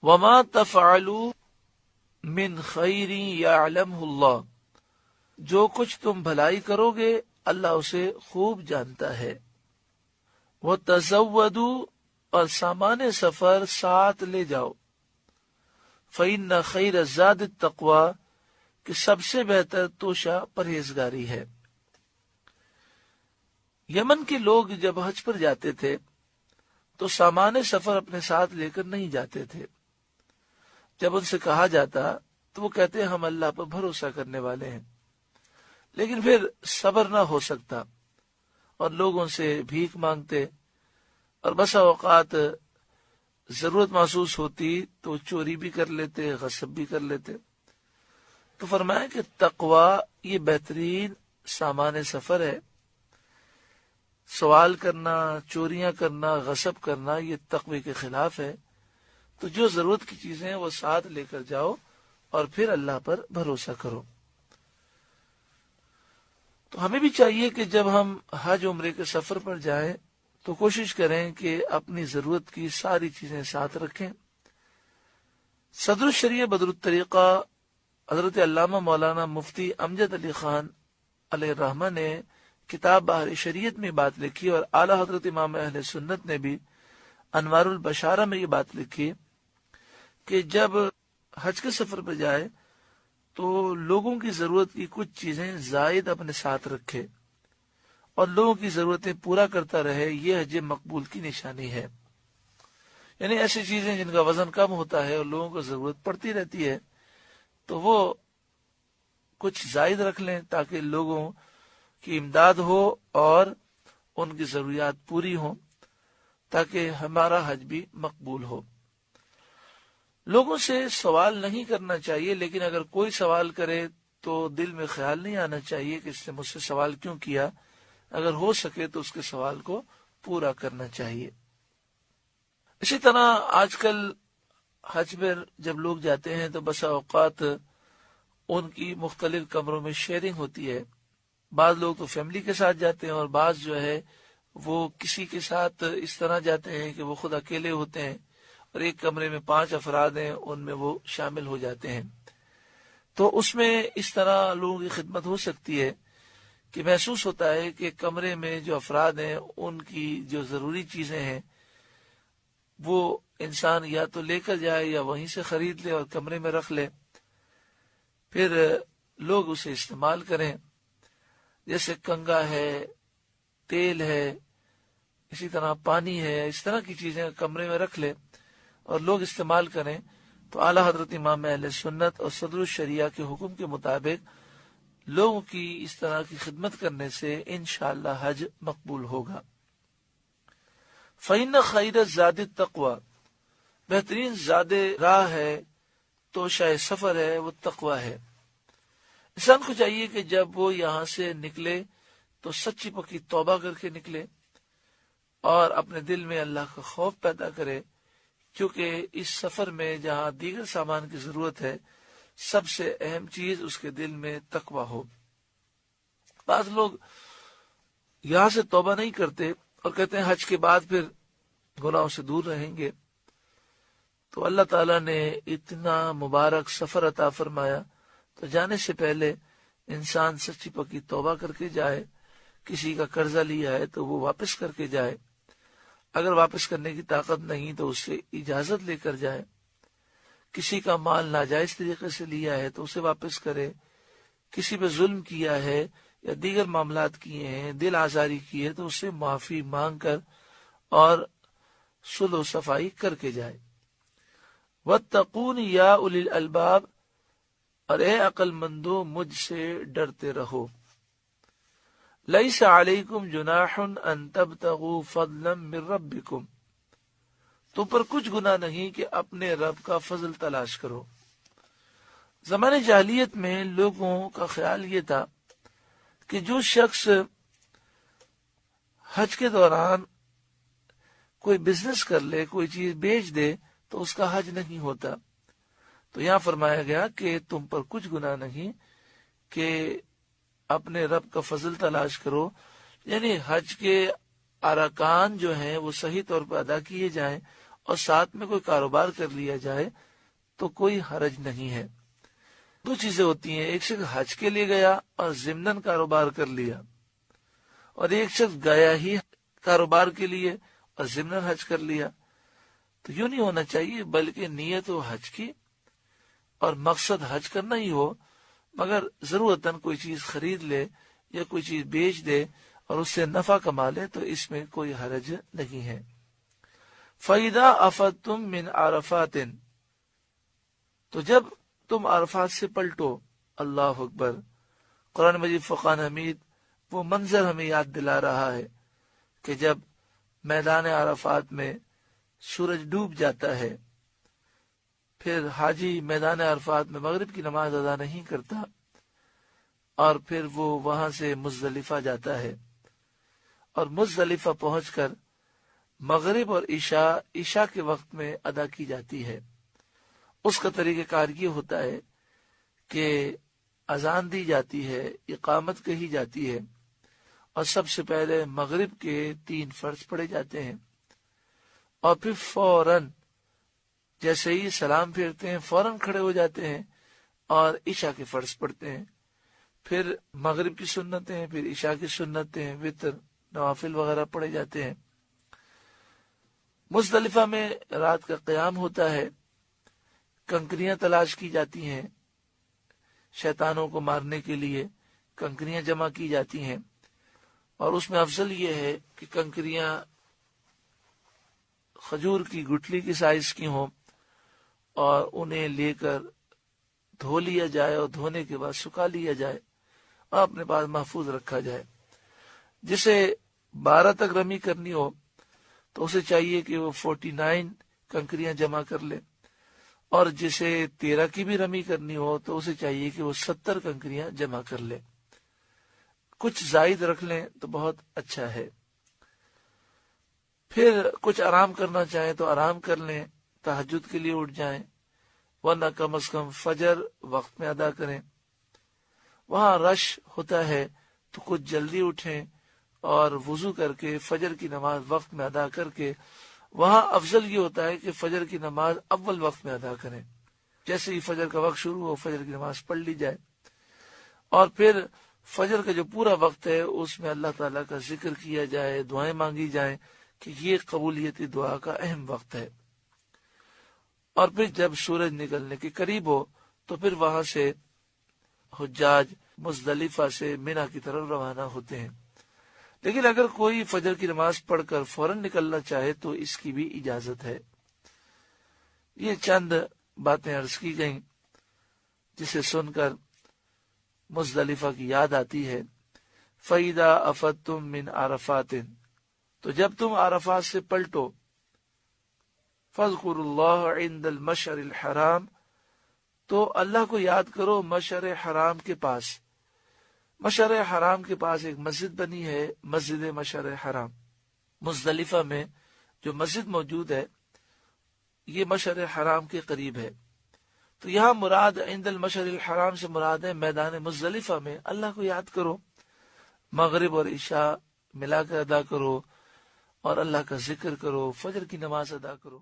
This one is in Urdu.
وما تفعلوا من خیر یعلمہ اللہ، جو کچھ تم بھلائی کرو گے اللہ اسے خوب جانتا ہے۔ وتزودوا، اور سامان سفر ساتھ لے جاؤ۔ فإن خیر الزاد التقوی، کہ سب سے بہتر توشہ پرہیزگاری ہے۔ یمن کے لوگ جب حج پر جاتے تھے تو سامان سفر اپنے ساتھ لے کر نہیں جاتے تھے۔ جب ان سے کہا جاتا تو وہ کہتے ہم اللہ پر بھروسہ کرنے والے ہیں، لیکن پھر صبر نہ ہو سکتا اور لوگوں سے بھیک مانگتے، اور بسا اوقات ضرورت محسوس ہوتی تو چوری بھی کر لیتے، غصب بھی کر لیتے۔ تو فرمایا کہ تقوی یہ بہترین سامان سفر ہے۔ سوال کرنا، چوریاں کرنا، غصب کرنا یہ تقوی کے خلاف ہے۔ تو جو ضرورت کی چیزیں ہیں وہ ساتھ لے کر جاؤ اور پھر اللہ پر بھروسہ کرو۔ تو ہمیں بھی چاہیے کہ جب ہم حج عمرے کے سفر پر جائیں تو کوشش کریں کہ اپنی ضرورت کی ساری چیزیں ساتھ رکھیں۔ صدر الشریعہ بدر الطریقہ حضرت علامہ مولانا مفتی امجد علی خان علیہ الرحمہ نے کتاب بحر شریعت میں بات لکھی، اور اعلی حضرت امام اہل سنت نے بھی انوار البشارہ میں یہ بات لکھی کہ جب حج کے سفر پر جائے تو لوگوں کی ضرورت کی کچھ چیزیں زائد اپنے ساتھ رکھے اور لوگوں کی ضرورتیں پورا کرتا رہے، یہ حج مقبول کی نشانی ہے۔ یعنی ایسی چیزیں جن کا وزن کم ہوتا ہے اور لوگوں کو ضرورت پڑتی رہتی ہے تو وہ کچھ زائد رکھ لیں تاکہ لوگوں کی امداد ہو اور ان کی ضروریات پوری ہوں، تاکہ ہمارا حج بھی مقبول ہو۔ لوگوں سے سوال نہیں کرنا چاہیے، لیکن اگر کوئی سوال کرے تو دل میں خیال نہیں آنا چاہیے کہ اس نے مجھ سے سوال کیوں کیا۔ اگر ہو سکے تو اس کے سوال کو پورا کرنا چاہیے۔ اسی طرح آج کل حج پر جب لوگ جاتے ہیں تو بسا اوقات ان کی مختلف کمروں میں شیئرنگ ہوتی ہے۔ بعض لوگ تو فیملی کے ساتھ جاتے ہیں اور بعض جو ہے وہ کسی کے ساتھ اس طرح جاتے ہیں کہ وہ خود اکیلے ہوتے ہیں اور ایک کمرے میں 5 افراد ہیں، ان میں وہ شامل ہو جاتے ہیں۔ تو اس میں اس طرح لوگوں کی خدمت ہو سکتی ہے کہ محسوس ہوتا ہے کہ کمرے میں جو افراد ہیں ان کی جو ضروری چیزیں ہیں وہ انسان یا تو لے کر جائے یا وہیں سے خرید لے اور کمرے میں رکھ لے، پھر لوگ اسے استعمال کریں، جیسے کنگا ہے، تیل ہے، اسی طرح پانی ہے، اس طرح کی چیزیں کمرے میں رکھ لے اور لوگ استعمال کریں۔ تو اعلی حضرت امام اہل سنت اور صدر الشریعہ کے حکم کے مطابق لوگوں کی اس طرح کی خدمت کرنے سے انشاءاللہ حج مقبول ہوگا۔ فَإِنَّ خَيْرَ الزَّادِ التَّقْوَى، بہترین زاد راہ ہے، توشہ سفر ہے، وہ تقوی ہے۔ انسان کو چاہیے کہ جب وہ یہاں سے نکلے تو سچی پکی توبہ کر کے نکلے اور اپنے دل میں اللہ کا خوف پیدا کرے، کیونکہ اس سفر میں جہاں دیگر سامان کی ضرورت ہے سب سے اہم چیز اس کے دل میں تقوی ہو۔ بعض لوگ یہاں سے توبہ نہیں کرتے اور کہتے ہیں حج کے بعد پھر گناہوں سے دور رہیں گے۔ تو اللہ تعالیٰ نے اتنا مبارک سفر عطا فرمایا تو جانے سے پہلے انسان سچی پکی توبہ کر کے جائے۔ کسی کا قرضہ لیا ہے تو وہ واپس کر کے جائے، اگر واپس کرنے کی طاقت نہیں تو اس سے اجازت لے کر جائے۔ کسی کا مال ناجائز طریقے سے لیا ہے تو اسے واپس کرے، کسی پہ ظلم کیا ہے یا دیگر معاملات کیے ہیں، دل آزاری کی ہے تو اس سے معافی مانگ کر اور صلح و صفائی کر کے جائے۔ وَاتَّقُونِ يَا أُولِي الْأَلْبَابِ، اور اے عقل مندو مجھ سے ڈرتے رہو۔ لَيْسَ عَلَيْكُمْ جُنَاحٌ أَن تَبْتَغُوا فَضْلًا مِّن رَبِّكُمْ، تم پر کچھ گناہ نہیں کہ اپنے رب کا فضل تلاش کرو۔ زمانے جاہلیت میں لوگوں کا خیال یہ تھا کہ جو شخص حج کے دوران کوئی بزنس کر لے، کوئی چیز بیچ دے تو اس کا حج نہیں ہوتا۔ تو یہاں فرمایا گیا کہ تم پر کچھ گناہ نہیں کہ اپنے رب کا فضل تلاش کرو، یعنی حج کے ارکان جو ہیں وہ صحیح طور پر ادا کیے جائیں اور ساتھ میں کوئی کاروبار کر لیا جائے تو کوئی حرج نہیں ہے۔ دو چیزیں ہوتی ہیں، ایک شخص حج کے لیے گیا اور ضمناً کاروبار کر لیا، اور ایک شخص گیا ہی کاروبار کے لیے اور ضمناً حج کر لیا۔ تو یوں نہیں ہونا چاہیے، بلکہ نیت ہو حج کی اور مقصد حج کرنا ہی ہو، مگر ضرورتاً کوئی چیز خرید لے یا کوئی چیز بیچ دے اور اس سے نفع کما لے تو اس میں کوئی حرج نہیں ہے۔ فَإِذَا أَفَضْتُم مِّنْ عَرَفَاتٍ، تو جب تم عرفات سے پلٹو، اللہ اکبر۔ قرآن مجید فرقان حمید وہ منظر ہمیں یاد دلا رہا ہے کہ جب میدان عرفات میں سورج ڈوب جاتا ہے، پھر حاجی میدان عرفات میں مغرب کی نماز ادا نہیں کرتا اور پھر وہ وہاں سے مزدلفہ جاتا ہے، اور مزدلفہ پہنچ کر مغرب اور عشاء کے وقت میں ادا کی جاتی ہے۔ اس کا طریقہ کار یہ ہوتا ہے کہ اذان دی جاتی ہے، اقامت کہی جاتی ہے، اور سب سے پہلے مغرب کے 3 فرض پڑھے جاتے ہیں، اور پھر فوراً جیسے ہی سلام پھیرتے ہیں فوراً کھڑے ہو جاتے ہیں اور عشاء کے فرض پڑھتے ہیں، پھر مغرب کی سنتیں، پھر عشاء کی سنتیں، وتر، نوافل وغیرہ پڑھے جاتے ہیں۔ مزدلفہ میں رات کا قیام ہوتا ہے، کنکریاں تلاش کی جاتی ہیں، شیطانوں کو مارنے کے لیے کنکریاں جمع کی جاتی ہیں، اور اس میں افضل یہ ہے کہ کنکریاں کھجور کی گٹلی کی سائز کی ہوں اور انہیں لے کر دھو لیا جائے اور دھونے کے بعد سکھا لیا جائے اور اپنے پاس محفوظ رکھا جائے۔ جسے 12 تک رمی کرنی ہو تو اسے چاہیے کہ وہ 49 کنکریاں جمع کر لے، اور جسے 13 کی بھی رمی کرنی ہو تو اسے چاہیے کہ وہ 70 کنکریاں جمع کر لے۔ کچھ زائد رکھ لیں تو بہت اچھا ہے۔ پھر کچھ آرام کرنا چاہیں تو آرام کر لیں، تہجد کے لیے اٹھ جائیں، ورنہ کم از کم فجر وقت میں ادا کریں۔ وہاں رش ہوتا ہے تو کچھ جلدی اٹھیں اور وضو کر کے فجر کی نماز وقت میں ادا کر کے، وہاں افضل یہ ہوتا ہے کہ فجر کی نماز اول وقت میں ادا کریں، جیسے ہی فجر کا وقت شروع ہو فجر کی نماز پڑھ لی جائے، اور پھر فجر کا جو پورا وقت ہے اس میں اللہ تعالیٰ کا ذکر کیا جائے، دعائیں مانگی جائیں کہ یہ قبولیت دعا کا اہم وقت ہے۔ اور پھر جب سورج نکلنے کے قریب ہو تو پھر وہاں سے حجاج مزدلفہ سے مینا کی طرف روانہ ہوتے ہیں، لیکن اگر کوئی فجر کی نماز پڑھ کر فوراً نکلنا چاہے تو اس کی بھی اجازت ہے۔ یہ چند باتیں عرض کی گئیں جسے سن کر مزدلفہ کی یاد آتی ہے۔ فَإِذَا أَفَضْتُم مِّنْ عَرَفَاتٍ، تو جب تم عرفات سے پلٹو، فَاذْكُرُوا اللَّهَ عِندَ الْمَشْعَرِ الْحَرَامِ، تو اللہ کو یاد کرو مشعر حرام کے پاس۔ مشعر حرام کے پاس ایک مسجد بنی ہے، مسجد مشعر حرام۔ مزدلفہ میں جو مسجد موجود ہے یہ مشعر حرام کے قریب ہے، تو یہاں مراد عند المشعر الحرام سے مراد ہے میدان مزدلفہ میں اللہ کو یاد کرو، مغرب اور عشاء ملا کر ادا کرو اور اللہ کا ذکر کرو، فجر کی نماز ادا کرو۔